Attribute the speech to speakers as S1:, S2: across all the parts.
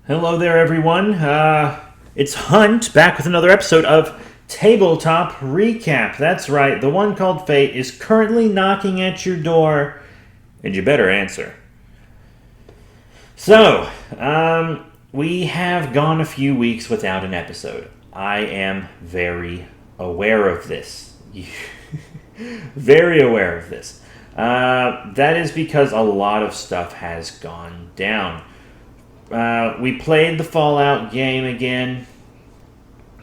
S1: Hello there, everyone. It's Hunt back with another episode of Tabletop Recap. That's right, the one called Fate is currently knocking at your door, and you better answer. So, we have gone a few weeks without an episode. I am very aware of this. Very aware of this. That is because a lot of stuff has gone down. We played the Fallout game again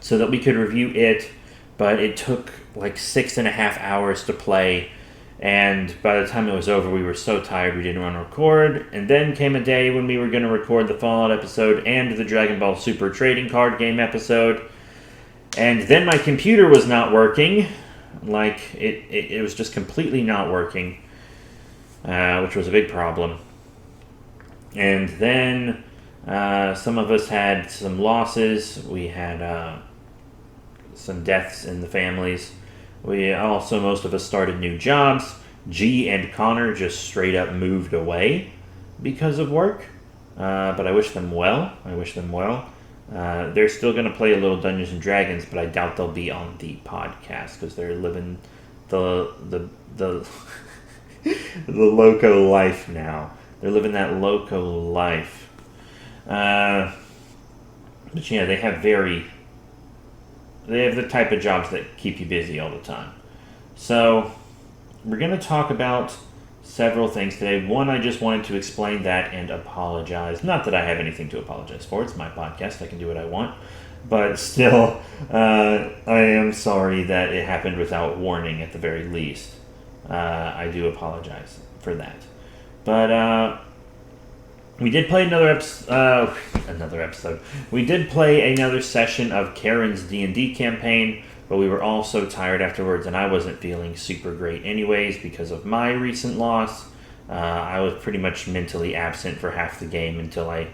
S1: so that we could review it, but it took like 6.5 hours to play, and by the time it was over, we were so tired we didn't want to record. And then came a day when we were going to record the Fallout episode and the Dragon Ball Super trading card game episode, and then my computer was not working. Like, it was just completely not working, which was a big problem. And then some of us had some losses. We had some deaths in the families. Most of us started new jobs. G and Connor just straight up moved away because of work. But I wish them well. They're still going to play a little Dungeons and Dragons, but I doubt they'll be on the podcast because they're living the the loco life now. They're living that loco life. But yeah, they have the type of jobs that keep you busy all the time. So we're going to talk about several things today. One, I just wanted to explain that and apologize. Not that I have anything to apologize for. It's my podcast. I can do what I want. But still, I am sorry that it happened without warning at the very least. I do apologize for that. But we did play another episode. We did play another session of Karen's D&D campaign, but we were all so tired afterwards, and I wasn't feeling super great anyways because of my recent loss. I was pretty much mentally absent for half the game until I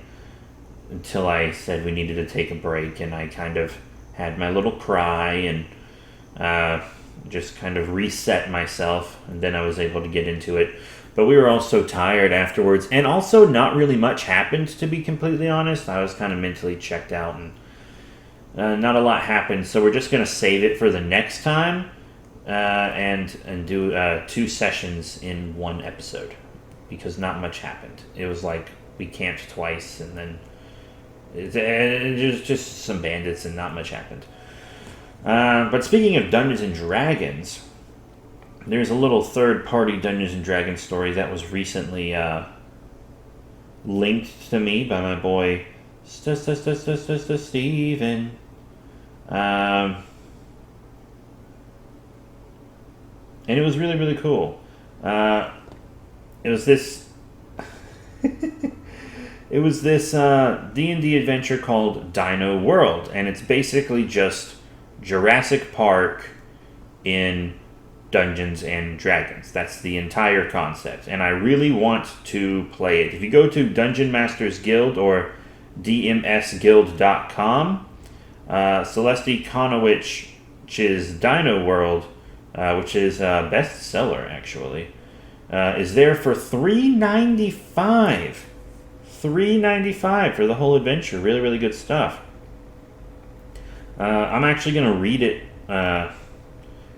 S1: said we needed to take a break, and I kind of had my little cry and just kind of reset myself, and then I was able to get into it. But we were all so tired afterwards, and also not really much happened, to be completely honest. I was kind of mentally checked out, and not a lot happened, so we're just going to save it for the next time and do 2 sessions in one episode, because not much happened. It was like we camped twice, and then it was just some bandits, and not much happened. But speaking of Dungeons and Dragons, there's a little third-party Dungeons & Dragons story that was recently linked to me by my boy Steven. And it was really, really cool. It was this D&D adventure called Dino World, and it's basically just Jurassic Park in Dungeons and Dragons. That's the entire concept, and I really want to play it. If you go to Dungeon Masters Guild or dmsguild.com, Celeste Konowich's Dino World, which is a bestseller actually, is there for $3.95. $3.95 for the whole adventure. Really, really good stuff. I'm actually going to read it.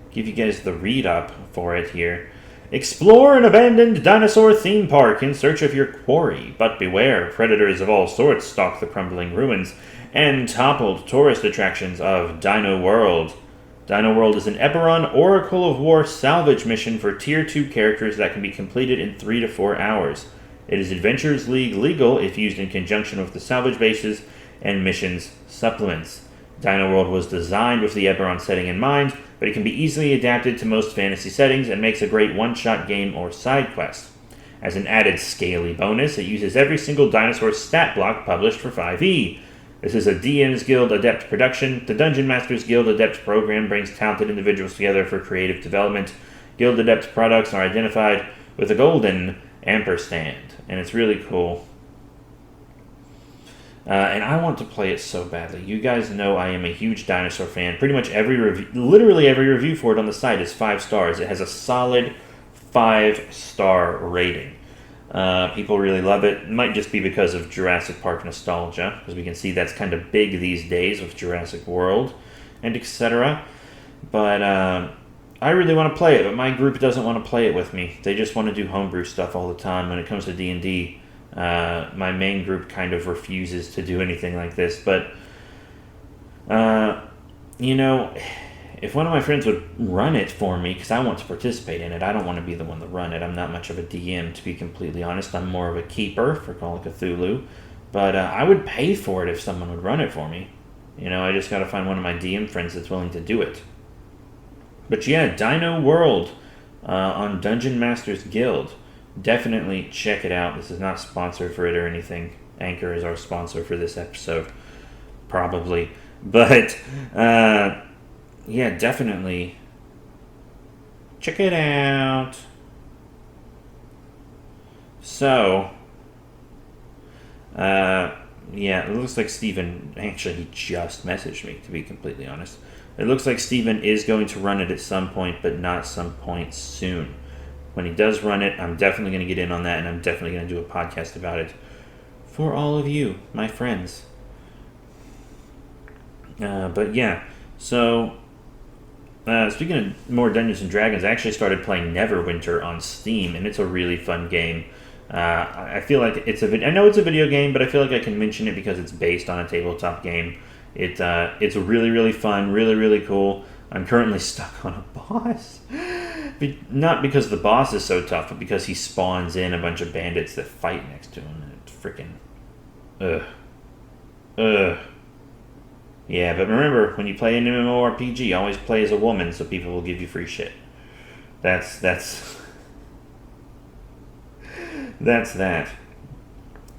S1: Give you guys the read-up for it here. Explore an abandoned dinosaur theme park in search of your quarry, but beware, predators of all sorts stalk the crumbling ruins and toppled tourist attractions of Dino World. Dino World is an Eberron Oracle of War salvage mission for Tier 2 characters that can be completed in 3 to 4 hours. It is Adventurers League legal if used in conjunction with the salvage bases and missions supplements. Dino World was designed with the Eberron setting in mind, but it can be easily adapted to most fantasy settings and makes a great one-shot game or side quest. As an added scaly bonus, it uses every single dinosaur stat block published for 5e. This is a DM's Guild Adept production. The Dungeon Masters Guild Adept program brings talented individuals together for creative development. Guild Adept products are identified with a golden ampersand, and it's really cool. And I want to play it so badly. You guys know I am a huge dinosaur fan. Pretty much literally every review for it on the site is 5 stars. It has a solid 5-star rating. People really love it. It might just be because of Jurassic Park nostalgia, because we can see that's kind of big these days with Jurassic World and etc. But I really want to play it, but my group doesn't want to play it with me. They just want to do homebrew stuff all the time. When it comes to D&D, my main group kind of refuses to do anything like this. But, if one of my friends would run it for me, because I want to participate in it, I don't want to be the one to run it. I'm not much of a DM, to be completely honest. I'm more of a keeper for Call of Cthulhu. But I would pay for it if someone would run it for me. I just got to find one of my DM friends that's willing to do it. But yeah, Dino World on Dungeon Masters Guild. Definitely check it out. This is not sponsored for it or anything. Anchor is our sponsor for this episode. Probably. But, yeah, definitely check it out. So, yeah, it looks like Steven, actually he just messaged me, to be completely honest. It looks like Steven is going to run it at some point, but not some point soon. When he does run it, I'm definitely going to get in on that, and I'm definitely going to do a podcast about it for all of you, my friends. But yeah, so speaking of more Dungeons & Dragons, I actually started playing Neverwinter on Steam, and it's a really fun game. I feel like I know it's a video game, but I feel like I can mention it because it's based on a tabletop game. It's really, really fun, really, really cool. I'm currently stuck on a boss. Not because the boss is so tough, but because he spawns in a bunch of bandits that fight next to him. And it's freaking... Yeah, but remember, when you play an MMORPG, always play as a woman so people will give you free shit. That's that.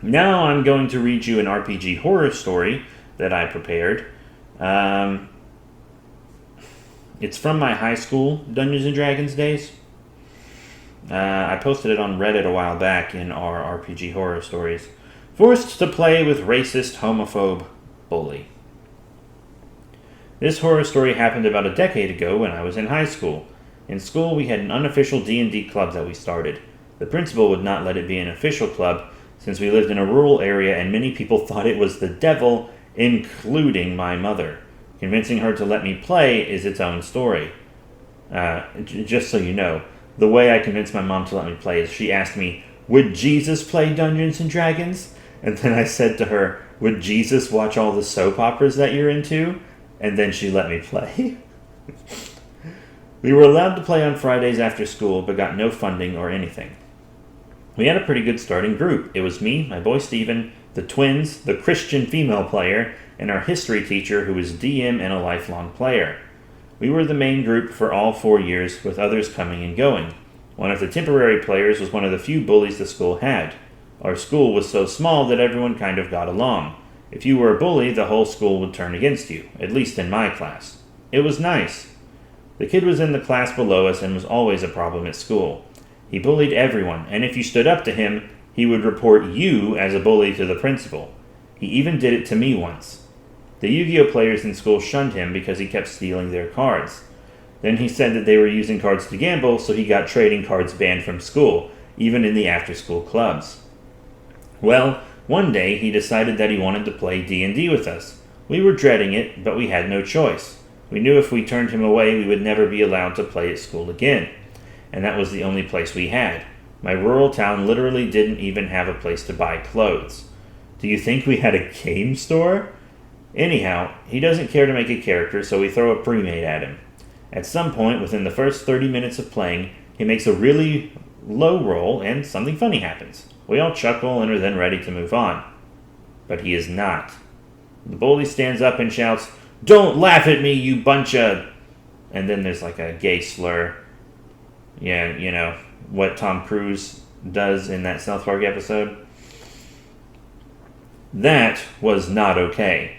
S1: Now I'm going to read you an RPG horror story that I prepared. It's from my high school Dungeons & Dragons days. I posted it on Reddit a while back in our RPG horror stories. Forced to play with racist, homophobe bully. This horror story happened about a decade ago when I was in high school. In school, we had an unofficial D&D club that we started. The principal would not let it be an official club since we lived in a rural area and many people thought it was the devil, including my mother. Convincing her to let me play is its own story. Just so you know, the way I convinced my mom to let me play is she asked me, would Jesus play Dungeons & Dragons? And then I said to her, would Jesus watch all the soap operas that you're into? And then she let me play. We were allowed to play on Fridays after school, but got no funding or anything. We had a pretty good starting group. It was me, my boy Steven, the twins, the Christian female player, and our history teacher who was DM and a lifelong player. We were the main group for all 4 years, with others coming and going. One of the temporary players was one of the few bullies the school had. Our school was so small that everyone kind of got along. If you were a bully, the whole school would turn against you, at least in my class. It was nice. The kid was in the class below us and was always a problem at school. He bullied everyone, and if you stood up to him, he would report you as a bully to the principal. He even did it to me once. The Yu-Gi-Oh players in school shunned him because he kept stealing their cards. Then he said that they were using cards to gamble, so he got trading cards banned from school, even in the after-school clubs. Well, one day he decided that he wanted to play D&D with us. We were dreading it, but we had no choice. We knew if we turned him away, we would never be allowed to play at school again. And that was the only place we had. My rural town literally didn't even have a place to buy clothes. Do you think we had a game store? Anyhow, he doesn't care to make a character, so we throw a pre-made at him. At some point, within the first 30 minutes of playing, he makes a really low roll and something funny happens. We all chuckle and are then ready to move on. But he is not. The bully stands up and shouts, "Don't laugh at me, you bunch of..." And then there's like a gay slur. Yeah, you know, what Tom Cruise does in that South Park episode. That was not okay.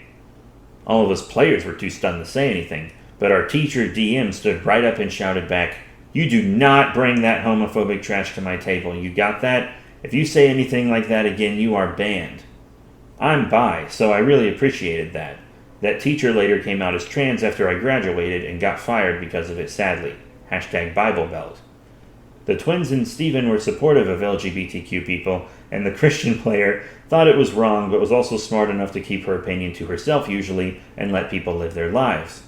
S1: All of us players were too stunned to say anything, but our teacher DM stood right up and shouted back, "You do not bring that homophobic trash to my table, you got that? If you say anything like that again, you are banned." I'm bi, so I really appreciated that. That teacher later came out as trans after I graduated and got fired because of it, sadly. #BibleBelt. The twins and Steven were supportive of LGBTQ people, and the Christian player thought it was wrong but was also smart enough to keep her opinion to herself usually and let people live their lives.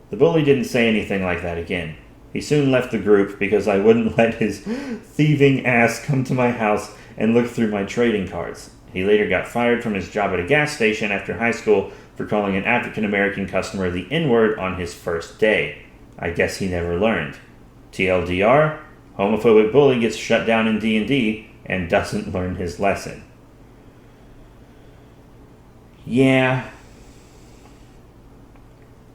S1: The bully didn't say anything like that again. He soon left the group because I wouldn't let his thieving ass come to my house and look through my trading cards. He later got fired from his job at a gas station after high school for calling an African-American customer the N-word on his first day. I guess he never learned. TLDR, homophobic bully gets shut down in D&D and doesn't learn his lesson. Yeah,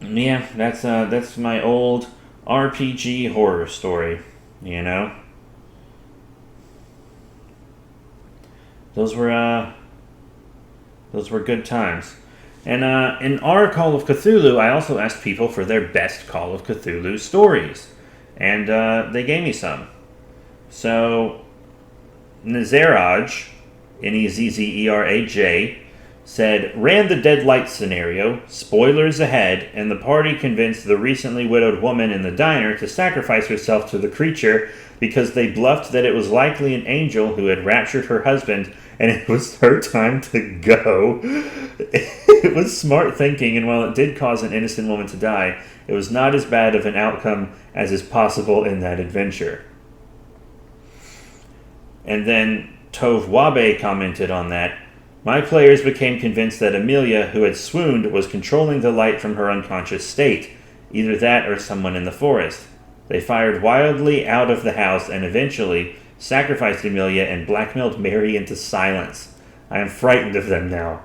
S1: that's my old RPG horror story, you know? Those were good times. And in our Call of Cthulhu, I also asked people for their best Call of Cthulhu stories. And they gave me some. So, Nezeraj, Nezzeraj, said, ran the dead light scenario, spoilers ahead, and the party convinced the recently widowed woman in the diner to sacrifice herself to the creature because they bluffed that it was likely an angel who had raptured her husband and it was her time to go. It was smart thinking, and while it did cause an innocent woman to die, it was not as bad of an outcome as is possible in that adventure. And then Tove Wabe commented on that. My players became convinced that Amelia, who had swooned, was controlling the light from her unconscious state. Either that or someone in the forest. They fired wildly out of the house and eventually sacrificed Amelia and blackmailed Mary into silence. I am frightened of them now.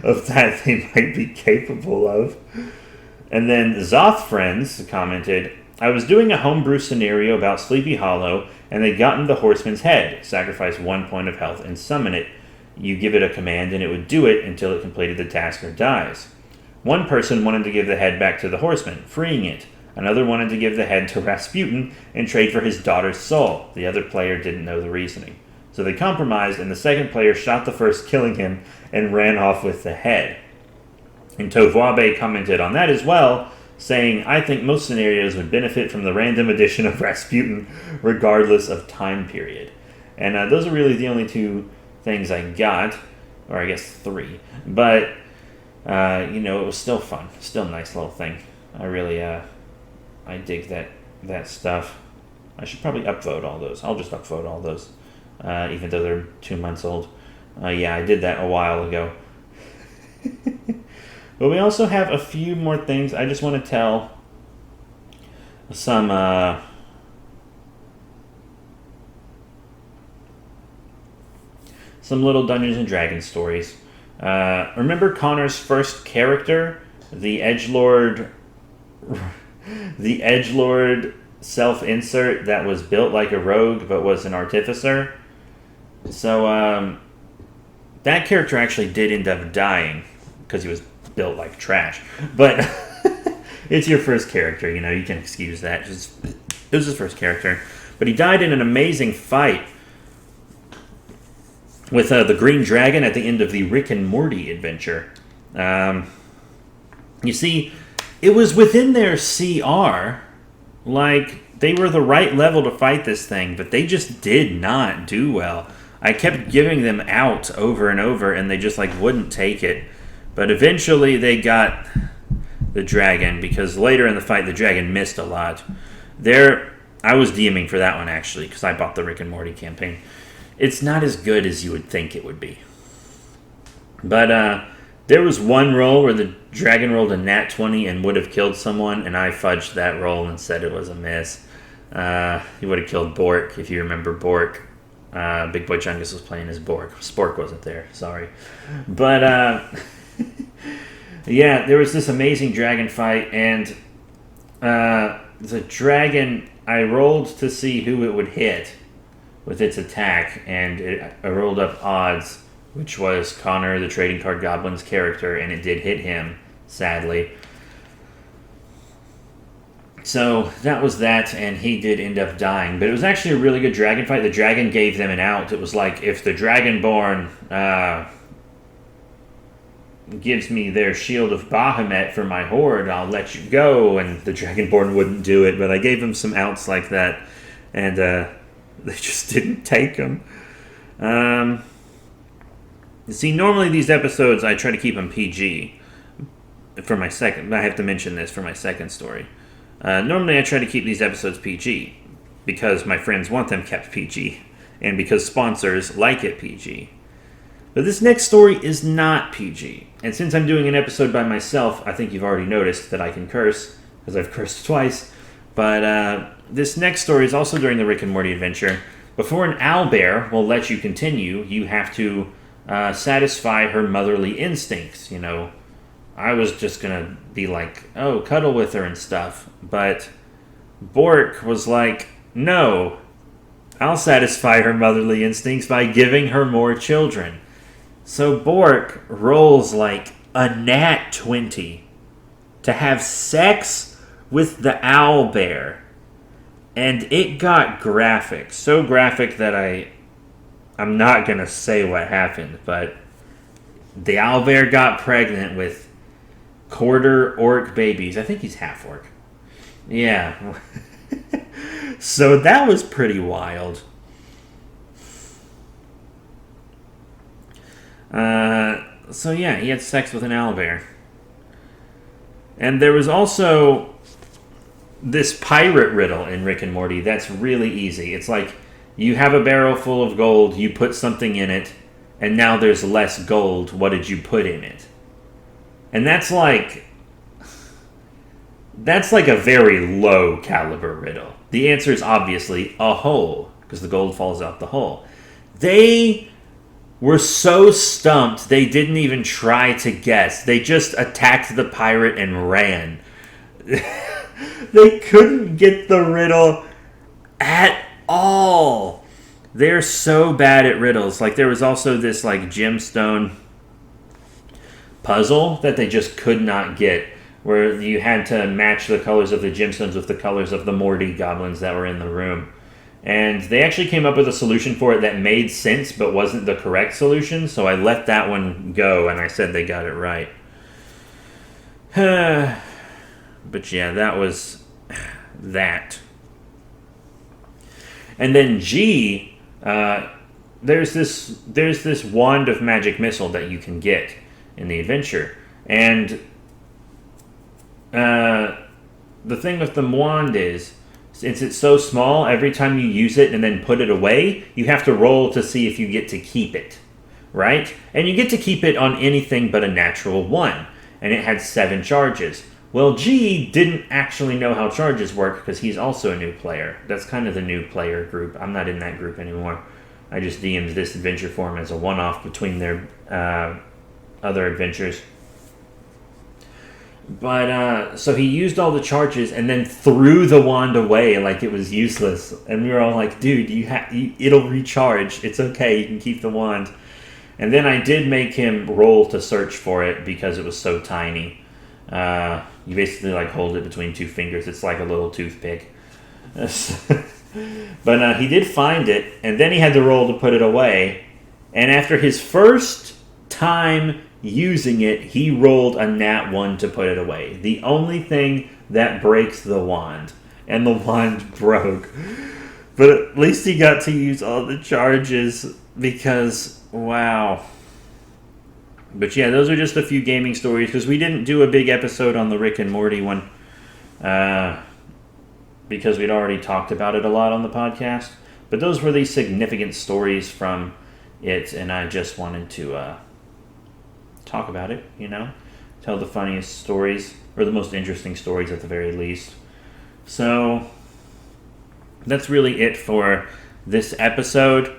S1: Of that they might be capable of. And then Zoth Friends commented, I was doing a homebrew scenario about Sleepy Hollow, and they'd gotten the horseman's head, sacrifice 1 point of health, and summon it. You give it a command, and it would do it until it completed the task or dies. One person wanted to give the head back to the horseman, freeing it. Another wanted to give the head to Rasputin and trade for his daughter's soul. The other player didn't know the reasoning. So they compromised, and the second player shot the first, killing him, and ran off with the head. And Tovwabe commented on that as well, saying, I think most scenarios would benefit from the random addition of Rasputin, regardless of time period. And those are really the only two things I got, or I guess 3. But, it was still fun. Still a nice little thing. I really, I dig that stuff. I should probably upvote all those. I'll just upvote all those, even though they're 2 months old. Yeah, I did that a while ago. But we also have a few more things. I just want to tell some little Dungeons and Dragons stories. Remember Connor's first character, the Edgelord self-insert that was built like a rogue but was an artificer? So that character actually did end up dying because he was built like trash. But it's your first character, you can excuse that. It was his first character. But he died in an amazing fight with the Green Dragon at the end of the Rick and Morty adventure. You see, it was within their CR. Like, they were the right level to fight this thing, but they just did not do well. I kept giving them out over and over, and they just, wouldn't take it. But eventually they got the dragon, because later in the fight, the dragon missed a lot. I was DMing for that one, actually, because I bought the Rick and Morty campaign. It's not as good as you would think it would be. But there was one roll where the dragon rolled a nat 20 and would have killed someone, and I fudged that roll and said it was a miss. He would have killed Bork, if you remember Bork. Big Boy Chungus was playing as Bork. Spork wasn't there, sorry. But, yeah, there was this amazing dragon fight, and the dragon, I rolled to see who it would hit with its attack, and I rolled up odds, which was Connor, the Trading Card Goblin's character, and it did hit him, sadly. So that was that, and he did end up dying. But it was actually a really good dragon fight. The dragon gave them an out. It was like, if the Dragonborn gives me their Shield of Bahamut for my horde, I'll let you go. And the Dragonborn wouldn't do it, but I gave him some outs like that. and they just didn't take them. See, normally these episodes, I try to keep them PG. For my second, I have to mention this for my second story. Normally I try to keep these episodes PG, because my friends want them kept PG, and because sponsors like it PG. But this next story is not PG. And since I'm doing an episode by myself, I think you've already noticed that I can curse, because I've cursed twice. But this next story is also during the Rick and Morty adventure. Before an owlbear will let you continue, you have to satisfy her motherly instincts. You know, I was just going to be like, oh, cuddle with her and stuff. But Bork was like, no, I'll satisfy her motherly instincts by giving her more children. So Bork rolls like a nat 20 to have sex with the owlbear. And it got graphic. So graphic that I'm not going to say what happened, but the owlbear got pregnant with quarter orc babies. I think he's half orc. Yeah. So that was pretty wild. So yeah, he had sex with an owlbear. And there was also this pirate riddle in Rick and Morty that's really easy. It's like, you have a barrel full of gold, you put something in it, and now there's less gold. What did you put in it? And that's like a very low caliber riddle. The answer is obviously a hole, because the gold falls out the hole. They were so stumped, they didn't even try to guess. They just attacked the pirate and ran. They couldn't get the riddle at all. They're so bad at riddles. Like, there was also this like gemstone puzzle that they just could not get, where you had to match the colors of the gemstones with the colors of the Morty goblins that were in the room. And they actually came up with a solution for it that made sense but wasn't the correct solution, so I let that one go and I said they got it right. But yeah, that was that. And then G, there's this wand of magic missile that you can get in the adventure. And the thing with the wand is, since it's so small, every time you use it and then put it away, you have to roll to see if you get to keep it, right? And you get to keep it on anything but a natural 1, and it had 7 charges. Well, G didn't actually know how charges work because he's also a new player. That's kind of the new player group. I'm not in that group anymore. I just DM'd this adventure for him as a one-off between their other adventures. But, so he used all the charges and then threw the wand away like it was useless. And we were all like, dude, it'll recharge. It's okay, you can keep the wand. And then I did make him roll to search for it because it was so tiny. You basically like hold it between 2 fingers. It's like a little toothpick. But he did find it, and then he had to roll to put it away. And after his first time using it, he rolled a nat 1 to put it away. The only thing that breaks the wand. And the wand broke. But at least he got to use all the charges because, wow. But yeah, those are just a few gaming stories because we didn't do a big episode on the Rick and Morty one because we'd already talked about it a lot on the podcast. But those were the significant stories from it, and I just wanted to talk about it, you know, tell the funniest stories, or the most interesting stories at the very least. So that's really it for this episode.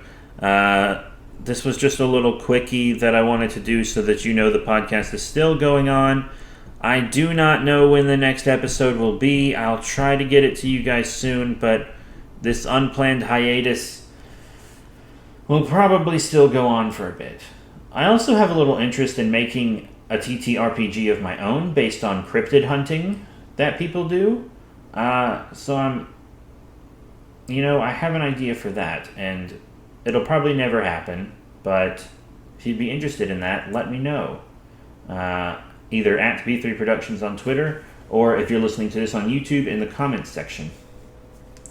S1: This was just a little quickie that I wanted to do so that you know the podcast is still going on. I do not know when the next episode will be. I'll try to get it to you guys soon, but this unplanned hiatus will probably still go on for a bit. I also have a little interest in making a TTRPG of my own based on cryptid hunting that people do. So I have an idea for that, and it'll probably never happen, but if you'd be interested in that, let me know. Either at B3 Productions on Twitter, or if you're listening to this on YouTube, in the comments section.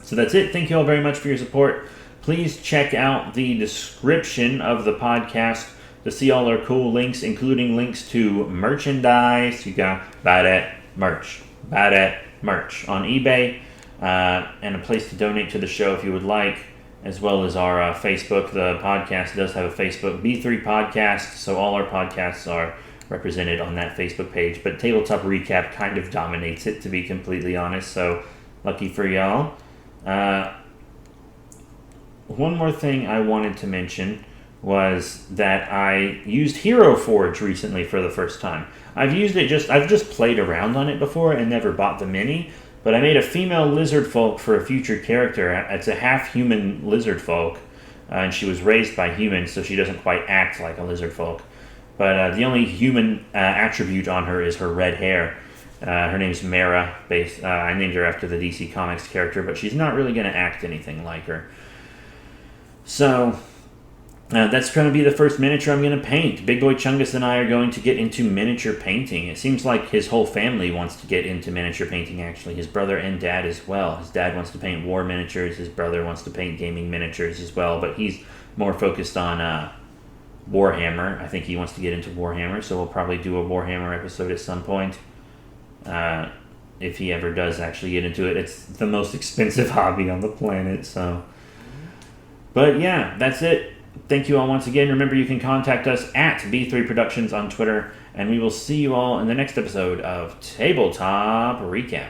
S1: So that's it. Thank you all very much for your support. Please check out the description of the podcast to see all our cool links, including links to merchandise. You can buy that merch on eBay, and a place to donate to the show if you would like, as well as our Facebook. The podcast does have a Facebook, B3 Podcast, so all our podcasts are represented on that Facebook page. But Tabletop Recap kind of dominates it, to be completely honest, so lucky for y'all. One more thing I wanted to mention was that I used Hero Forge recently for the first time. I've just played around on it before and never bought the mini, but I made a female lizard folk for a future character. It's a half-human lizard folk, and she was raised by humans, so she doesn't quite act like a lizard folk. But the only human attribute on her is her red hair. Her name's Mara. I named her after the DC Comics character, but she's not really going to act anything like her. So that's going to be the first miniature I'm going to paint. Big Boy Chungus and I are going to get into miniature painting. It seems like his whole family wants to get into miniature painting, actually. His brother and dad as well. His dad wants to paint war miniatures. His brother wants to paint gaming miniatures as well, but he's more focused on Warhammer. I think he wants to get into Warhammer, so we'll probably do a Warhammer episode at some point. If he ever does actually get into it. It's the most expensive hobby on the planet, so... But yeah, that's it. Thank you all once again. Remember, you can contact us at B3 Productions on Twitter, and we will see you all in the next episode of Tabletop Recap.